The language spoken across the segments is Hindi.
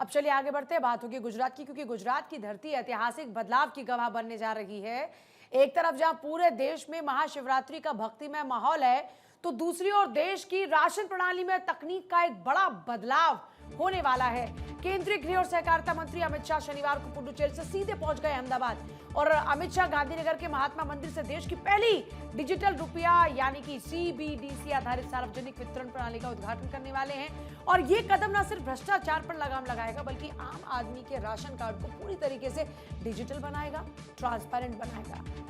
अब चलिए आगे बढ़ते हैं, बात होगी गुजरात की, क्योंकि गुजरात की धरती ऐतिहासिक बदलाव की गवाह बनने जा रही है। एक तरफ जहां पूरे देश में महाशिवरात्रि का भक्तिमय माहौल है, तो दूसरी ओर देश की राशन प्रणाली में तकनीक का एक बड़ा बदलाव होने वाला है। केंद्रीय गृह और सहकारिता मंत्री अमित शाह शनिवार को पुडुचेरी से सीधे पहुंच गए अहमदाबाद, और अमित शाह गांधीनगर के महात्मा मंदिर से देश की पहली डिजिटल रुपया यानी कि CBDC आधारित सार्वजनिक वितरण प्रणाली का उद्घाटन करने वाले हैं। और ये कदम न सिर्फ भ्रष्टाचार पर लगाम लगाएगा, बल्कि आम आदमी के राशन कार्ड को पूरी तरीके से डिजिटल बनाएगा, ट्रांसपेरेंट बनाएगा।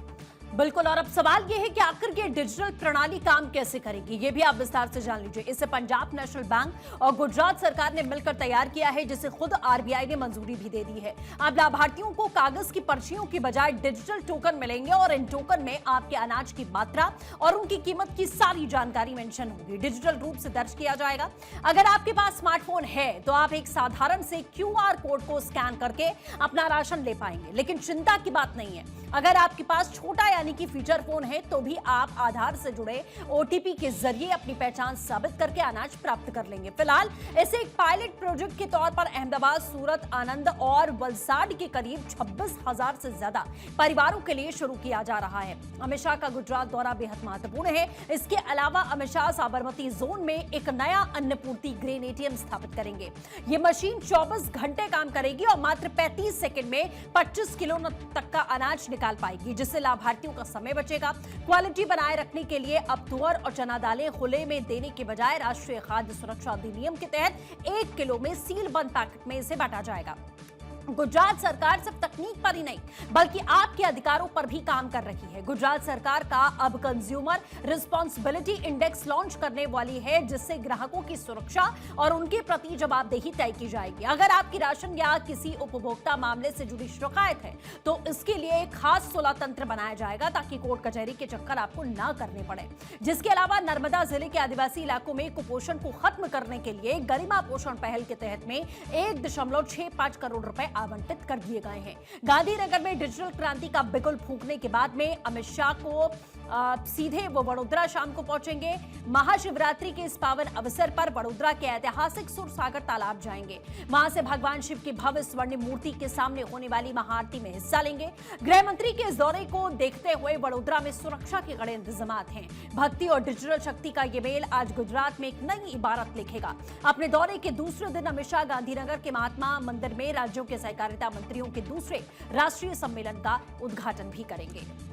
बिल्कुल, और अब सवाल यह है कि आखिर ये डिजिटल प्रणाली काम कैसे करेगी, ये भी आप विस्तार से जान लीजिए। इसे पंजाब नेशनल बैंक और गुजरात सरकार ने मिलकर तैयार किया है, जिसे खुद RBI ने मंजूरी भी दे दी है। अब लाभार्थियों को कागज की पर्चियों की बजाय डिजिटल टोकन मिलेंगे, और इन टोकन में आपके अनाज की मात्रा और उनकी कीमत की सारी जानकारी मेंशन होगी, डिजिटल रूप से दर्ज किया जाएगा। अगर आपके पास स्मार्टफोन है तो आप एक साधारण से QR कोड को स्कैन करके अपना राशन ले पाएंगे। लेकिन चिंता की बात नहीं है, अगर आपके पास छोटा यानी कि फीचर फोन है तो भी आप आधार से जुड़े OTP के जरिए अपनी पहचान साबित करके अनाज प्राप्त कर लेंगे। फिलहाल इसे एक पायलट प्रोजेक्ट के तौर पर अहमदाबाद, सूरत, आनंद और वलसाड के करीब 26,000 से ज्यादा परिवारों के लिए शुरू किया जा रहा है। अमित शाह का गुजरात दौरा बेहद महत्वपूर्ण है। इसके अलावा अमित शाह साबरमती जोन में एक नया अन्नपूर्ति ग्रेन ATM स्थापित करेंगे। ये मशीन 24 घंटे काम करेगी और मात्र 35 सेकंड में 25 किलो तक का अनाज निकाल पाएगी, जिससे लाभार्थियों का समय बचेगा। क्वालिटी बनाए रखने के लिए अब तुअर और चना दालें खुले में देने के बजाय राष्ट्रीय खाद्य सुरक्षा अधिनियम के तहत 1 किलो में सील बंद पैकेट में इसे बांटा जाएगा। गुजरात सरकार सिर्फ तकनीक पर ही नहीं बल्कि आपके अधिकारों पर भी काम कर रही है। गुजरात सरकार का अब कंज्यूमर रिस्पॉन्सिबिलिटी इंडेक्स लॉन्च करने वाली है, जिससे ग्राहकों की सुरक्षा और उनके प्रति जवाबदेही तय की जाएगी। अगर आपकी राशन या किसी उपभोक्ता मामले से जुड़ी शिकायत है तो इसके लिए एक खास सुलह तंत्र बनाया जाएगा, ताकि कोर्ट कचहरी के चक्कर आपको ना करने पड़े। जिसके अलावा नर्मदा जिले के आदिवासी इलाकों में कुपोषण को खत्म करने के लिए गरिमा पोषण पहल के तहत में 1.65 करोड़ रुपए आवंटित कर दिए गए हैं। गांधीनगर में डिजिटल क्रांति का बिगुल फूंकने के बाद में अमित शाह को सीधे वो वडोदरा शाम को पहुंचेंगे। महाशिवरात्रि के इस पावन अवसर पर वडोदरा के ऐतिहासिक सुरसागर तालाब जाएंगे। वहां से भगवान शिव की भव्य स्वर्णिम मूर्ति के सामने होने वाली महाआरती में हिस्सा लेंगे। गृह मंत्री के इस दौरे को देखते हुए वडोदरा में सुरक्षा के कड़े इंतजामात हैं। भक्ति और डिजिटल शक्ति का ये मेल आज गुजरात में एक नई इबारत लिखेगा। अपने दौरे के दूसरे दिन अमित शाह गांधीनगर के महात्मा मंदिर में राज्यों के सहकारिता मंत्रियों के दूसरे राष्ट्रीय सम्मेलन का उद्घाटन भी करेंगे।